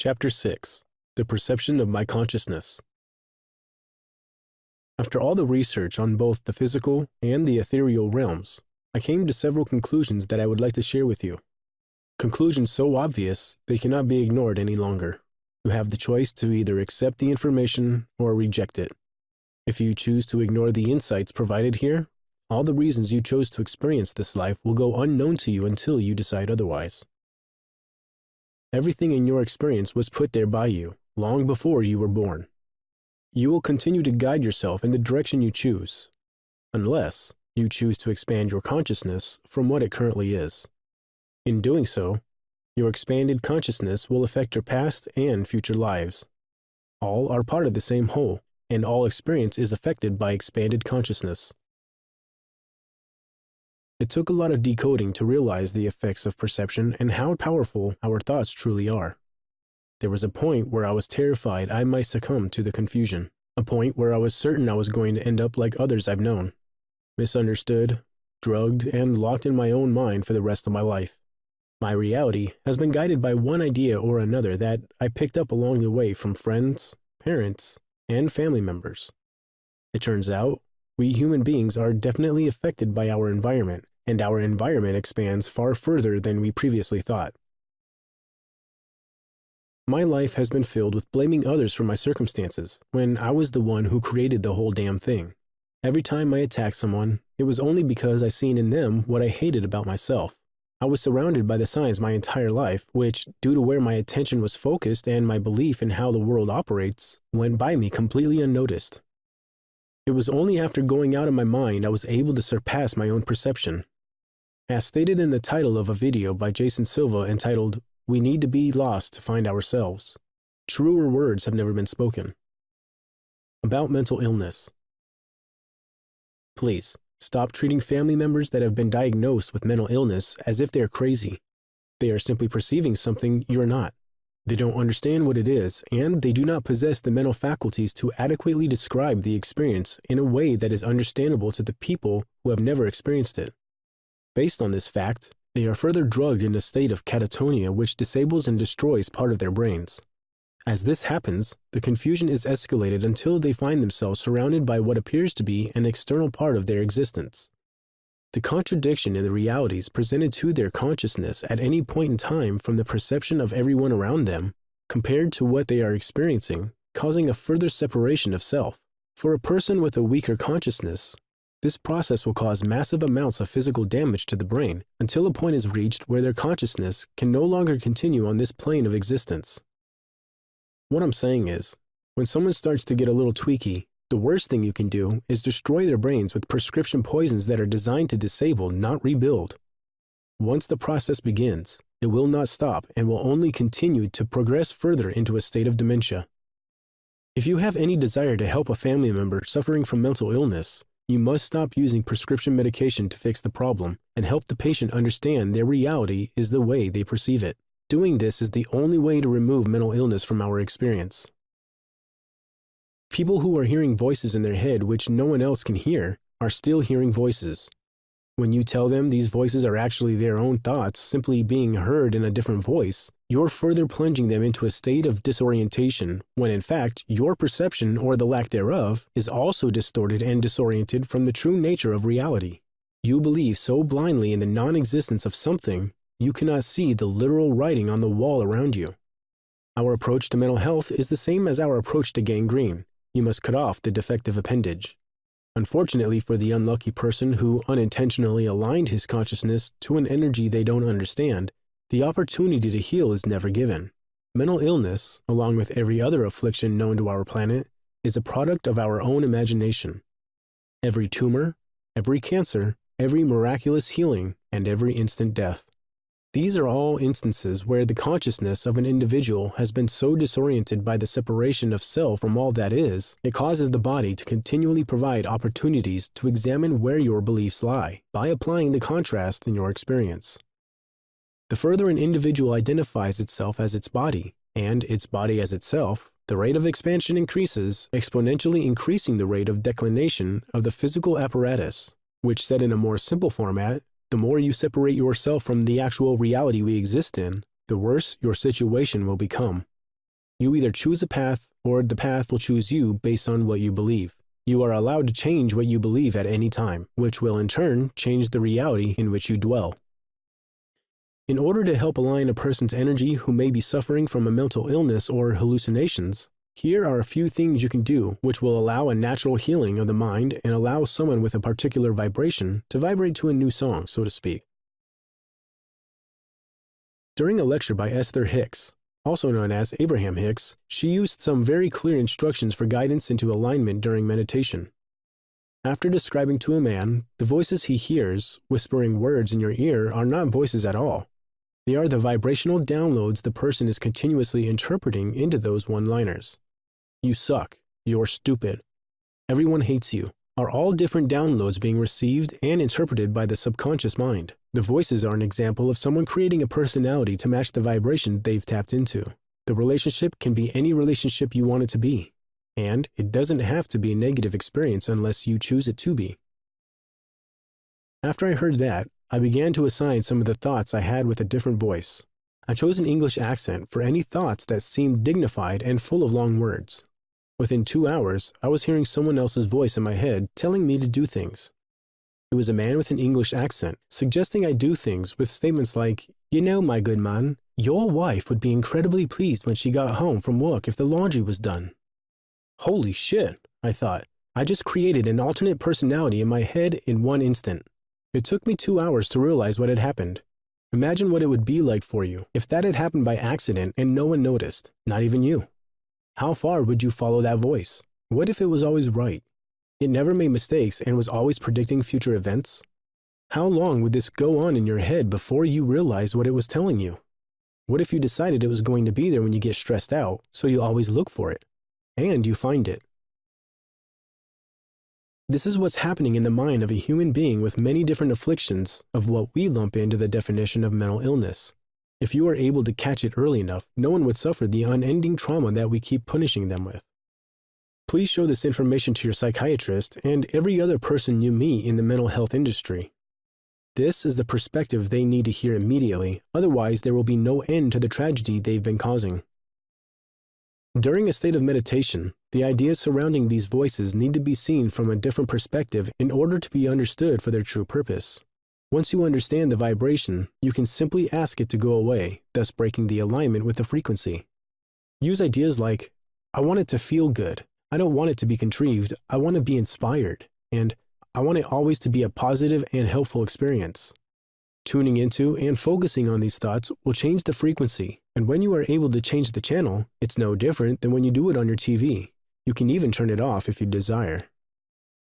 Chapter 6. The Perception of My Consciousness. After all the research on both the physical and the ethereal realms, I came to several conclusions that I would like to share with you. Conclusions so obvious they cannot be ignored any longer. You have the choice to either accept the information or reject it. If you choose to ignore the insights provided here, all the reasons you chose to experience this life will go unknown to you until you decide otherwise. Everything in your experience was put there by you, long before you were born. You will continue to guide yourself in the direction you choose, unless you choose to expand your consciousness from what it currently is. In doing so, your expanded consciousness will affect your past and future lives. All are part of the same whole, and all experience is affected by expanded consciousness. It took a lot of decoding to realize the effects of perception and how powerful our thoughts truly are. There was a point where I was terrified I might succumb to the confusion, a point where I was certain I was going to end up like others I've known, misunderstood, drugged, and locked in my own mind for the rest of my life. My reality has been guided by one idea or another that I picked up along the way from friends, parents, and family members. It turns out, we human beings are definitely affected by our environment, and our environment expands far further than we previously thought. My life has been filled with blaming others for my circumstances, when I was the one who created the whole damn thing. Every time I attacked someone, it was only because I seen in them what I hated about myself. I was surrounded by the signs my entire life, which, due to where my attention was focused and my belief in how the world operates, went by me completely unnoticed. It was only after going out of my mind I was able to surpass my own perception. As stated in the title of a video by Jason Silva entitled, "We Need to Be Lost to Find Ourselves," truer words have never been spoken. About mental illness. Please, stop treating family members that have been diagnosed with mental illness as if they're crazy. They are simply perceiving something you're not. They don't understand what it is, and they do not possess the mental faculties to adequately describe the experience in a way that is understandable to the people who have never experienced it. Based on this fact, they are further drugged in a state of catatonia which disables and destroys part of their brains. As this happens, the confusion is escalated until they find themselves surrounded by what appears to be an external part of their existence. The contradiction in the realities presented to their consciousness at any point in time from the perception of everyone around them, compared to what they are experiencing, causing a further separation of self. For a person with a weaker consciousness, this process will cause massive amounts of physical damage to the brain until a point is reached where their consciousness can no longer continue on this plane of existence. What I'm saying is, when someone starts to get a little tweaky, the worst thing you can do is destroy their brains with prescription poisons that are designed to disable, not rebuild. Once the process begins, it will not stop and will only continue to progress further into a state of dementia. If you have any desire to help a family member suffering from mental illness, you must stop using prescription medication to fix the problem and help the patient understand their reality is the way they perceive it. Doing this is the only way to remove mental illness from our experience. People who are hearing voices in their head which no one else can hear are still hearing voices. When you tell them these voices are actually their own thoughts simply being heard in a different voice, you're further plunging them into a state of disorientation when in fact your perception or the lack thereof is also distorted and disoriented from the true nature of reality. You believe so blindly in the non-existence of something, you cannot see the literal writing on the wall around you. Our approach to mental health is the same as our approach to gangrene. You must cut off the defective appendage. Unfortunately for the unlucky person who unintentionally aligned his consciousness to an energy they don't understand, the opportunity to heal is never given. Mental illness, along with every other affliction known to our planet, is a product of our own imagination. Every tumor, every cancer, every miraculous healing, and every instant death. These are all instances where the consciousness of an individual has been so disoriented by the separation of self from all that is, it causes the body to continually provide opportunities to examine where your beliefs lie, by applying the contrast in your experience. The further an individual identifies itself as its body, and its body as itself, the rate of expansion increases, exponentially increasing the rate of declination of the physical apparatus, which said in a more simple format, the more you separate yourself from the actual reality we exist in, the worse your situation will become. You either choose a path or the path will choose you based on what you believe. You are allowed to change what you believe at any time, which will in turn change the reality in which you dwell. In order to help align a person's energy who may be suffering from a mental illness or hallucinations, here are a few things you can do which will allow a natural healing of the mind and allow someone with a particular vibration to vibrate to a new song, so to speak. During a lecture by Esther Hicks, also known as Abraham Hicks, she used some very clear instructions for guidance into alignment during meditation. After describing to a man, the voices he hears, whispering words in your ear, are not voices at all. They are the vibrational downloads the person is continuously interpreting into those one-liners. You suck. You're stupid. Everyone hates you. Are all different downloads being received and interpreted by the subconscious mind. The voices are an example of someone creating a personality to match the vibration they've tapped into. The relationship can be any relationship you want it to be, and it doesn't have to be a negative experience unless you choose it to be. After I heard that, I began to assign some of the thoughts I had with a different voice. I chose an English accent for any thoughts that seemed dignified and full of long words. Within 2 hours, I was hearing someone else's voice in my head telling me to do things. It was a man with an English accent, suggesting I do things with statements like, "You know, my good man, your wife would be incredibly pleased when she got home from work if the laundry was done." Holy shit, I thought. I just created an alternate personality in my head in one instant. It took me 2 hours to realize what had happened. Imagine what it would be like for you if that had happened by accident and no one noticed, not even you. How far would you follow that voice? What if it was always right? It never made mistakes and was always predicting future events? How long would this go on in your head before you realized what it was telling you? What if you decided it was going to be there when you get stressed out, so you always look for it, and you find it? This is what's happening in the mind of a human being with many different afflictions of what we lump into the definition of mental illness. If you are able to catch it early enough, no one would suffer the unending trauma that we keep punishing them with. Please show this information to your psychiatrist and every other person you meet in the mental health industry. This is the perspective they need to hear immediately, otherwise there will be no end to the tragedy they've been causing. During a state of meditation, the ideas surrounding these voices need to be seen from a different perspective in order to be understood for their true purpose. Once you understand the vibration, you can simply ask it to go away, thus breaking the alignment with the frequency. Use ideas like, "I want it to feel good. I don't want it to be contrived. I want to be inspired. And I want it always to be a positive and helpful experience." Tuning into and focusing on these thoughts will change the frequency, and when you are able to change the channel, it's no different than when you do it on your TV. You can even turn it off if you desire.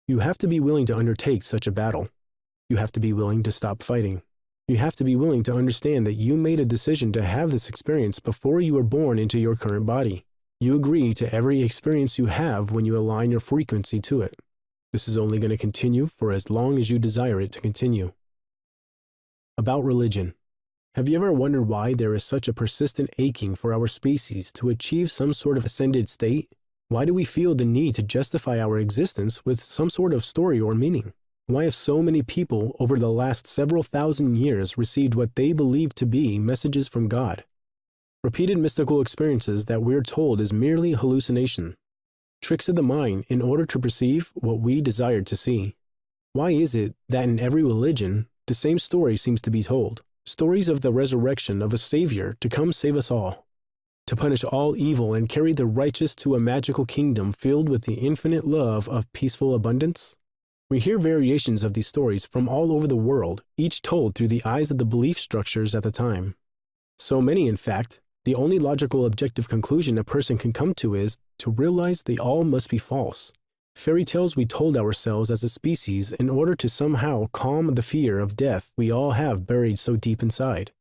You have to be willing to undertake such a battle. You have to be willing to stop fighting. You have to be willing to understand that you made a decision to have this experience before you were born into your current body. You agree to every experience you have when you align your frequency to it. This is only going to continue for as long as you desire it to continue. About religion. Have you ever wondered why there is such a persistent aching for our species to achieve some sort of ascended state? Why do we feel the need to justify our existence with some sort of story or meaning? Why have so many people over the last several thousand years received what they believe to be messages from God? Repeated mystical experiences that we're told is merely hallucination. Tricks of the mind in order to perceive what we desire to see. Why is it that in every religion, the same story seems to be told? Stories of the resurrection of a Savior to come save us all, to punish all evil and carry the righteous to a magical kingdom filled with the infinite love of peaceful abundance? We hear variations of these stories from all over the world, each told through the eyes of the belief structures at the time. So many, in fact, the only logical objective conclusion a person can come to is to realize they all must be false. Fairy tales we told ourselves as a species in order to somehow calm the fear of death we all have buried so deep inside.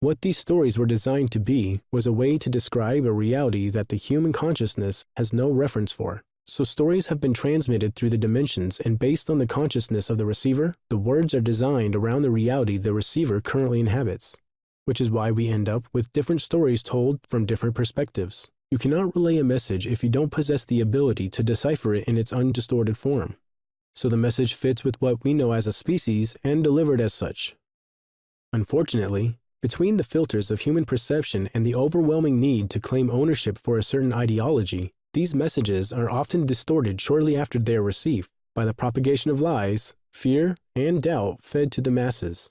What these stories were designed to be was a way to describe a reality that the human consciousness has no reference for. So stories have been transmitted through the dimensions, and based on the consciousness of the receiver, the words are designed around the reality the receiver currently inhabits, which is why we end up with different stories told from different perspectives. You cannot relay a message if you don't possess the ability to decipher it in its undistorted form. So the message fits with what we know as a species and delivered as such. Unfortunately, Between the filters of human perception and the overwhelming need to claim ownership for a certain ideology, these messages are often distorted shortly after they are received by the propagation of lies, fear, and doubt fed to the masses.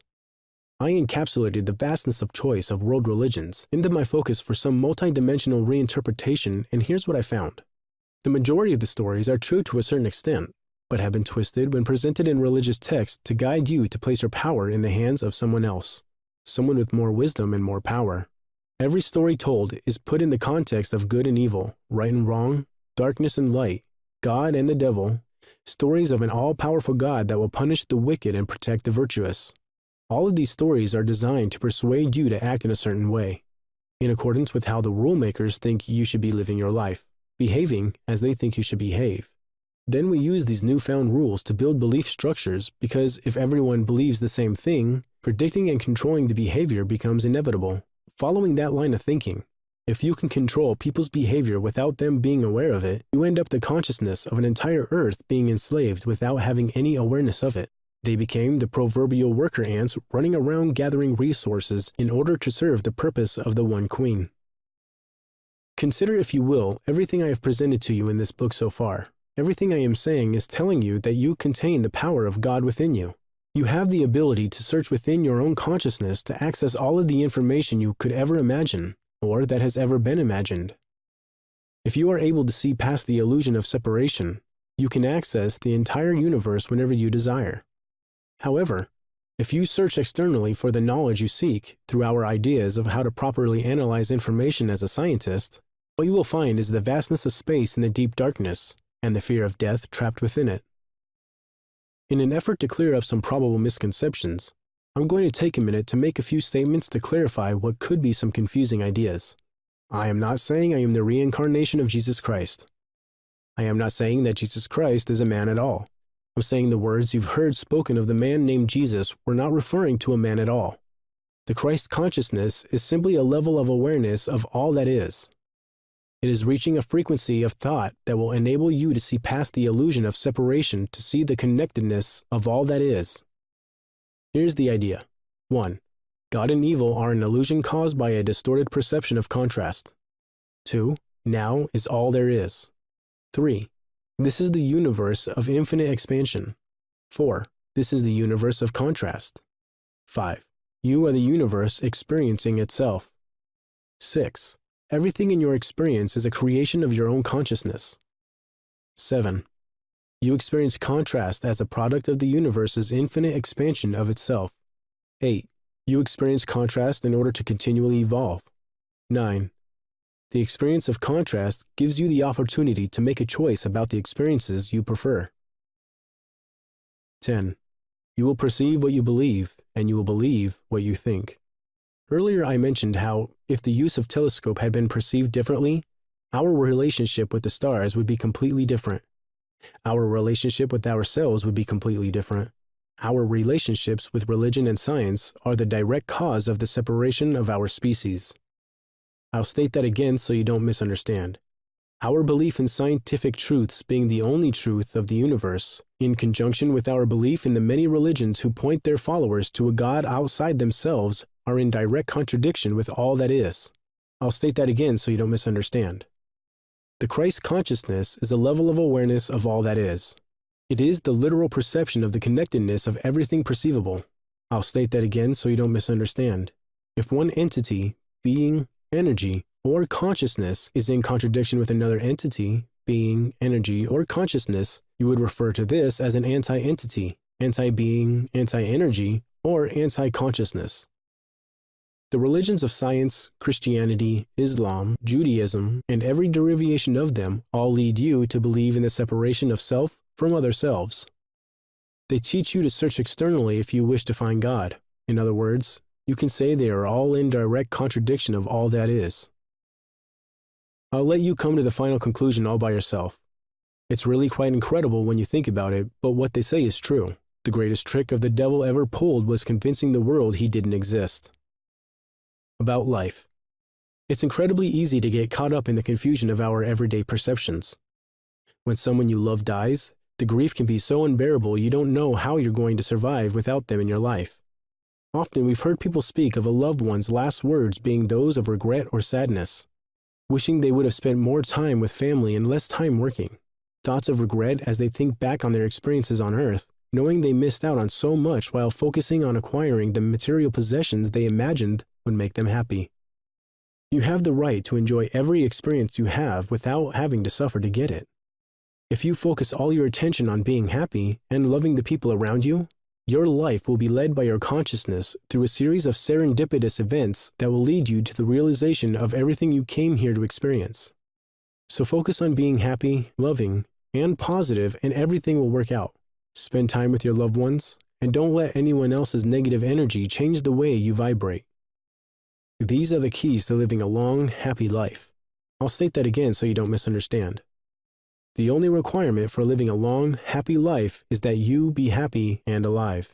I encapsulated the vastness of choice of world religions into my focus for some multidimensional reinterpretation, and here's what I found. The majority of the stories are true to a certain extent, but have been twisted when presented in religious texts to guide you to place your power in the hands of someone else, someone with more wisdom and more power. Every story told is put in the context of good and evil, right and wrong, darkness and light, God and the devil, stories of an all-powerful God that will punish the wicked and protect the virtuous. All of these stories are designed to persuade you to act in a certain way, in accordance with how the rule makers think you should be living your life, behaving as they think you should behave. Then we use these newfound rules to build belief structures because if everyone believes the same thing, predicting and controlling the behavior becomes inevitable. Following that line of thinking, if you can control people's behavior without them being aware of it, you end up the consciousness of an entire earth being enslaved without having any awareness of it. They became the proverbial worker ants running around gathering resources in order to serve the purpose of the one queen. Consider, if you will, everything I have presented to you in this book so far. Everything I am saying is telling you that you contain the power of God within you. You have the ability to search within your own consciousness to access all of the information you could ever imagine, or that has ever been imagined. If you are able to see past the illusion of separation, you can access the entire universe whenever you desire. However, if you search externally for the knowledge you seek through our ideas of how to properly analyze information as a scientist, what you will find is the vastness of space and the deep darkness, and the fear of death trapped within it. In an effort to clear up some probable misconceptions, I'm going to take a minute to make a few statements to clarify what could be some confusing ideas. I am not saying I am the reincarnation of Jesus Christ. I am not saying that Jesus Christ is a man at all. I'm saying the words you've heard spoken of the man named Jesus were not referring to a man at all. The Christ consciousness is simply a level of awareness of all that is. It is reaching a frequency of thought that will enable you to see past the illusion of separation to see the connectedness of all that is. Here's the idea. 1. God and evil are an illusion caused by a distorted perception of contrast. 2. Now is all there is. 3. This is the universe of infinite expansion. 4. This is the universe of contrast. 5. You are the universe experiencing itself. 6. Everything in your experience is a creation of your own consciousness. 7. You experience contrast as a product of the universe's infinite expansion of itself. 8. You experience contrast in order to continually evolve. 9. The experience of contrast gives you the opportunity to make a choice about the experiences you prefer. 10. You will perceive what you believe, and you will believe what you think. Earlier I mentioned how, if the use of telescope had been perceived differently, our relationship with the stars would be completely different. Our relationship with ourselves would be completely different. Our relationships with religion and science are the direct cause of the separation of our species. I'll state that again so you don't misunderstand. Our belief in scientific truths being the only truth of the universe, in conjunction with our belief in the many religions who point their followers to a God outside themselves, are in direct contradiction with all that is. I'll state that again so you don't misunderstand. The Christ consciousness is a level of awareness of all that is. It is the literal perception of the connectedness of everything perceivable. I'll state that again so you don't misunderstand. If one entity, being, energy, or consciousness is in contradiction with another entity, being, energy, or consciousness, you would refer to this as an anti-entity, anti-being, anti-energy, or anti-consciousness. The religions of science, Christianity, Islam, Judaism, and every derivation of them all lead you to believe in the separation of self from other selves. They teach you to search externally if you wish to find God. In other words, you can say they are all in direct contradiction of all that is. I'll let you come to the final conclusion all by yourself. It's really quite incredible when you think about it, but what they say is true. The greatest trick of the devil ever pulled was convincing the world he didn't exist. About life. It's incredibly easy to get caught up in the confusion of our everyday perceptions. When someone you love dies, the grief can be so unbearable you don't know how you're going to survive without them in your life. Often we've heard people speak of a loved one's last words being those of regret or sadness, wishing they would have spent more time with family and less time working. Thoughts of regret as they think back on their experiences on Earth, knowing they missed out on so much while focusing on acquiring the material possessions they imagined would make them happy. You have the right to enjoy every experience you have without having to suffer to get it. If you focus all your attention on being happy and loving the people around you, your life will be led by your consciousness through a series of serendipitous events that will lead you to the realization of everything you came here to experience. So focus on being happy, loving, and positive, and everything will work out. Spend time with your loved ones, and don't let anyone else's negative energy change the way you vibrate. These are the keys to living a long, happy life. I'll state that again so you don't misunderstand. The only requirement for living a long, happy life is that you be happy and alive.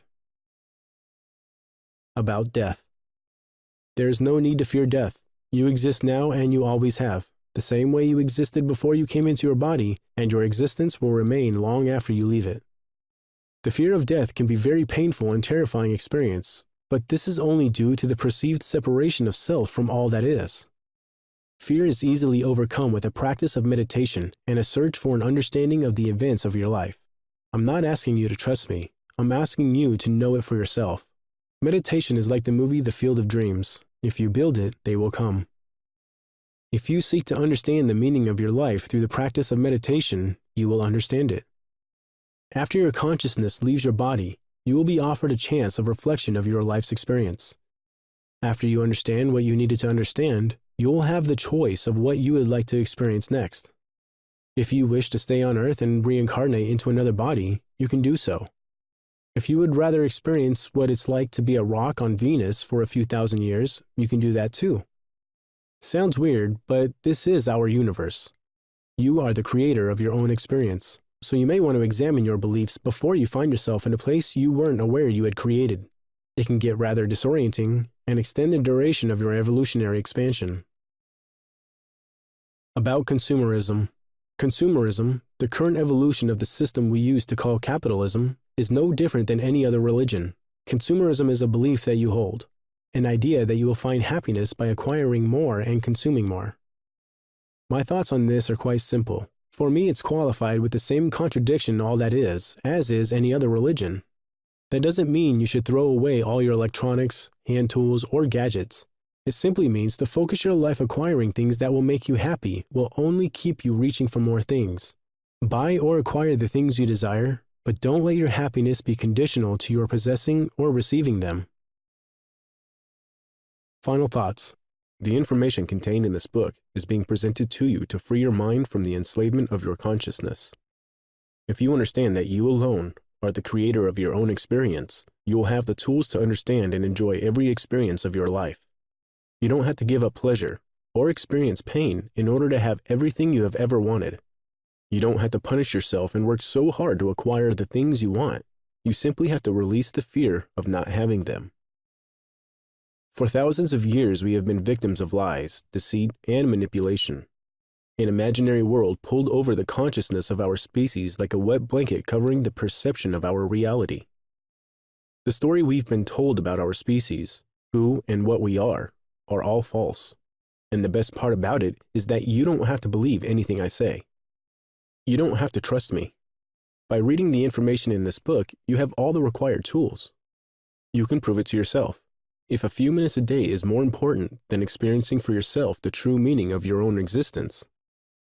About death. There is no need to fear death. You exist now and you always have, the same way you existed before you came into your body, and your existence will remain long after you leave it. The fear of death can be a very painful and terrifying experience, but this is only due to the perceived separation of self from all that is. Fear is easily overcome with a practice of meditation and a search for an understanding of the events of your life. I'm not asking you to trust me. I'm asking you to know it for yourself. Meditation is like the movie The Field of Dreams. If you build it, they will come. If you seek to understand the meaning of your life through the practice of meditation, you will understand it. After your consciousness leaves your body, you will be offered a chance of reflection of your life's experience. After you understand what you needed to understand, you will have the choice of what you would like to experience next. If you wish to stay on Earth and reincarnate into another body, you can do so. If you would rather experience what it's like to be a rock on Venus for a few thousand years, you can do that too. Sounds weird, but this is our universe. You are the creator of your own experience, so you may want to examine your beliefs before you find yourself in a place you weren't aware you had created. It can get rather disorienting and extend the duration of your evolutionary expansion. About consumerism. Consumerism, the current evolution of the system we use to call capitalism, is no different than any other religion. Consumerism is a belief that you hold, an idea that you will find happiness by acquiring more and consuming more. My thoughts on this are quite simple. For me, it's qualified with the same contradiction all that is, as is any other religion. That doesn't mean you should throw away all your electronics, hand tools, or gadgets. It simply means to focus your life acquiring things that will make you happy will only keep you reaching for more things. Buy or acquire the things you desire, but don't let your happiness be conditional to your possessing or receiving them. Final thoughts. The information contained in this book is being presented to you to free your mind from the enslavement of your consciousness. If you understand that you alone are the creator of your own experience, you will have the tools to understand and enjoy every experience of your life. You don't have to give up pleasure or experience pain in order to have everything you have ever wanted. You don't have to punish yourself and work so hard to acquire the things you want. You simply have to release the fear of not having them. For thousands of years, we have been victims of lies, deceit, and manipulation. An imaginary world pulled over the consciousness of our species like a wet blanket covering the perception of our reality. The story we've been told about our species, who and what we are all false. And the best part about it is that you don't have to believe anything I say. You don't have to trust me. By reading the information in this book, you have all the required tools. You can prove it to yourself. If a few minutes a day is more important than experiencing for yourself the true meaning of your own existence,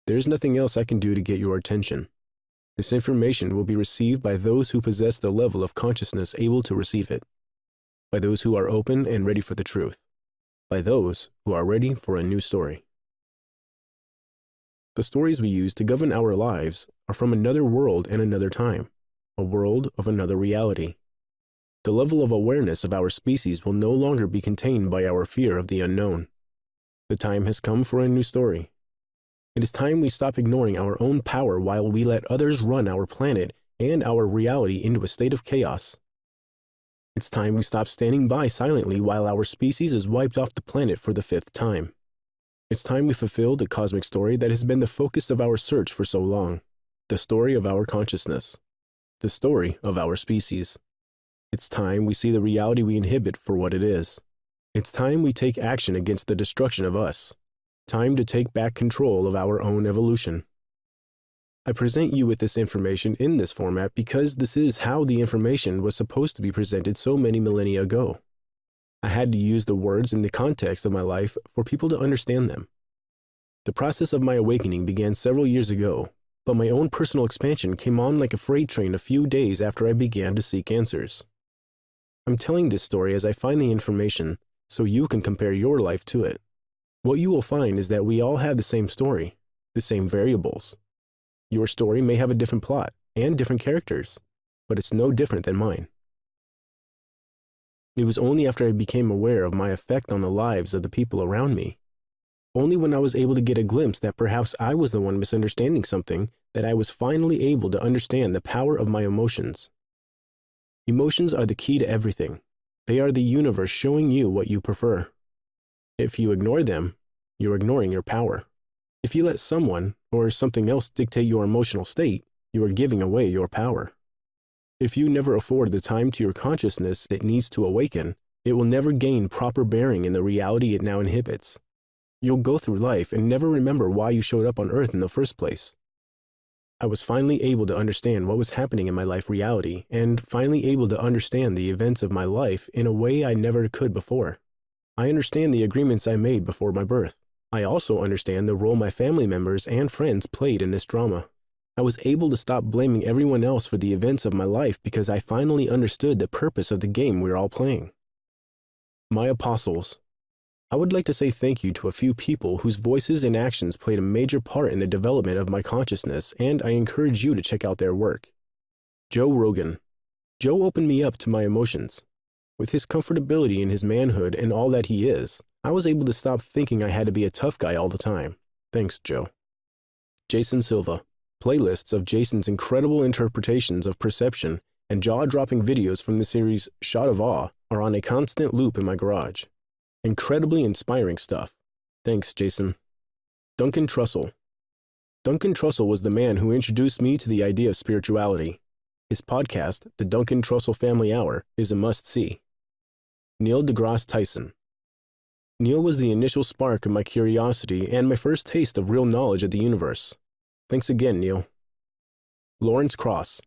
there's nothing else I can do to get your attention. This information will be received by those who possess the level of consciousness able to receive it, by those who are open and ready for the truth, by those who are ready for a new story. The stories we use to govern our lives are from another world and another time, a world of another reality. The level of awareness of our species will no longer be contained by our fear of the unknown. The time has come for a new story. It is time we stop ignoring our own power while we let others run our planet and our reality into a state of chaos. It's time we stop standing by silently while our species is wiped off the planet for the 5th time. It's time we fulfill the cosmic story that has been the focus of our search for so long, the story of our consciousness, the story of our species. It's time we see the reality we inhibit for what it is. It's time we take action against the destruction of us. Time to take back control of our own evolution. I present you with this information in this format because this is how the information was supposed to be presented so many millennia ago. I had to use the words in the context of my life for people to understand them. The process of my awakening began several years ago, but my own personal expansion came on like a freight train a few days after I began to seek answers. I'm telling this story as I find the information so you can compare your life to it. What you will find is that we all have the same story, the same variables. Your story may have a different plot and different characters, but it's no different than mine. It was only after I became aware of my effect on the lives of the people around me, only when I was able to get a glimpse that perhaps I was the one misunderstanding something, that I was finally able to understand the power of my emotions. Emotions are the key to everything. They are the universe showing you what you prefer. If you ignore them, you're ignoring your power. If you let someone or something else dictate your emotional state, you are giving away your power. If you never afford the time to your consciousness it needs to awaken, it will never gain proper bearing in the reality it now inhibits. You'll go through life and never remember why you showed up on Earth in the first place. I was finally able to understand what was happening in my life reality, and finally able to understand the events of my life in a way I never could before. I understand the agreements I made before my birth. I also understand the role my family members and friends played in this drama. I was able to stop blaming everyone else for the events of my life because I finally understood the purpose of the game we're all playing. My apostles. I would like to say thank you to a few people whose voices and actions played a major part in the development of my consciousness, and I encourage you to check out their work. Joe Rogan. Joe opened me up to my emotions. With his comfortability in his manhood and all that he is, I was able to stop thinking I had to be a tough guy all the time. Thanks, Joe. Jason Silva. Playlists of Jason's incredible interpretations of perception and jaw-dropping videos from the series Shot of Awe are on a constant loop in my garage. Incredibly inspiring stuff. Thanks, Jason. Duncan Trussell. Duncan Trussell was the man who introduced me to the idea of spirituality. His podcast, The Duncan Trussell Family Hour, is a must-see. Neil deGrasse Tyson. Neil was the initial spark of my curiosity and my first taste of real knowledge of the universe. Thanks again, Neil. Lawrence Cross.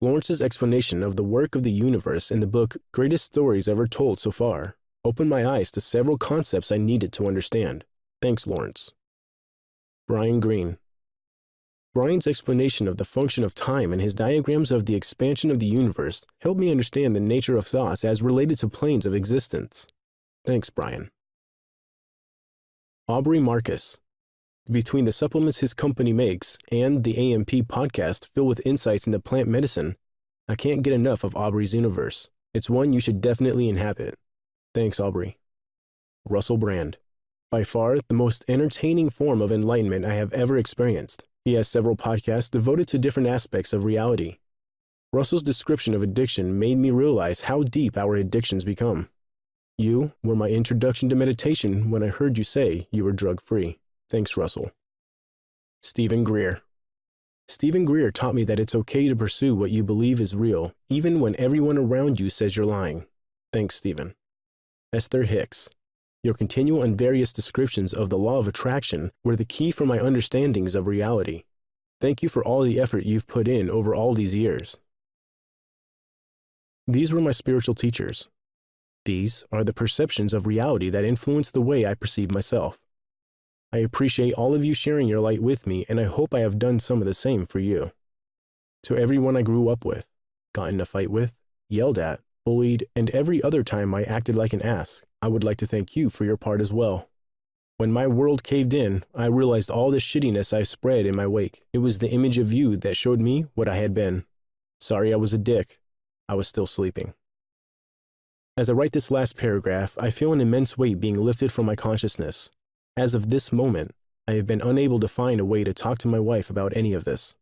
Lawrence's explanation of the work of the universe in the book Greatest Stories Ever Told So Far opened my eyes to several concepts I needed to understand. Thanks, Lawrence. Brian Greene. Brian's explanation of the function of time and his diagrams of the expansion of the universe helped me understand the nature of thoughts as related to planes of existence. Thanks, Brian. Aubrey Marcus. Between the supplements his company makes and the AMP podcast filled with insights into plant medicine, I can't get enough of Aubrey's universe. It's one you should definitely inhabit. Thanks, Aubrey. Russell Brand. By far, the most entertaining form of enlightenment I have ever experienced. He has several podcasts devoted to different aspects of reality. Russell's description of addiction made me realize how deep our addictions become. You were my introduction to meditation when I heard you say you were drug-free. Thanks, Russell. Stephen Greer. Stephen Greer taught me that it's okay to pursue what you believe is real, even when everyone around you says you're lying. Thanks, Stephen. Esther Hicks. Your continual and various descriptions of the law of attraction were the key for my understandings of reality. Thank you for all the effort you've put in over all these years. These were my spiritual teachers. These are the perceptions of reality that influence the way I perceive myself. I appreciate all of you sharing your light with me, and I hope I have done some of the same for you. To everyone I grew up with, got in a fight with, yelled at, bullied, and every other time I acted like an ass, I would like to thank you for your part as well. When my world caved in, I realized all the shittiness I spread in my wake. It was the image of you that showed me what I had been. Sorry I was a dick. I was still sleeping. As I write this last paragraph, I feel an immense weight being lifted from my consciousness. As of this moment, I have been unable to find a way to talk to my wife about any of this.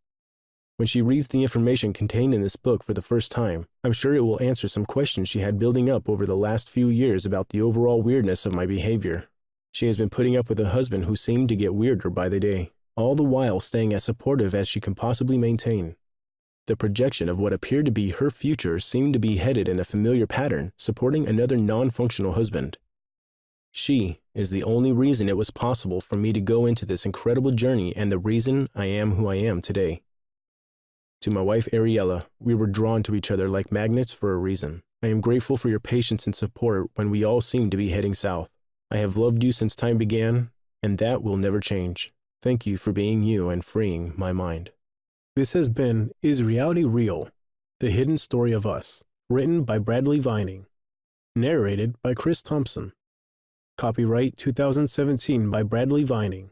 When she reads the information contained in this book for the first time, I'm sure it will answer some questions she had building up over the last few years about the overall weirdness of my behavior. She has been putting up with a husband who seemed to get weirder by the day, all the while staying as supportive as she can possibly maintain. The projection of what appeared to be her future seemed to be headed in a familiar pattern, supporting another non-functional husband. She is the only reason it was possible for me to go into this incredible journey and the reason I am who I am today. To my wife, Ariella, we were drawn to each other like magnets for a reason. I am grateful for your patience and support when we all seemed to be heading south. I have loved you since time began, and that will never change. Thank you for being you and freeing my mind. This has been Is Reality Real? The Hidden Story of Us, written by Bradley Vining. Narrated by Chris Thompson. Copyright 2017 by Bradley Vining.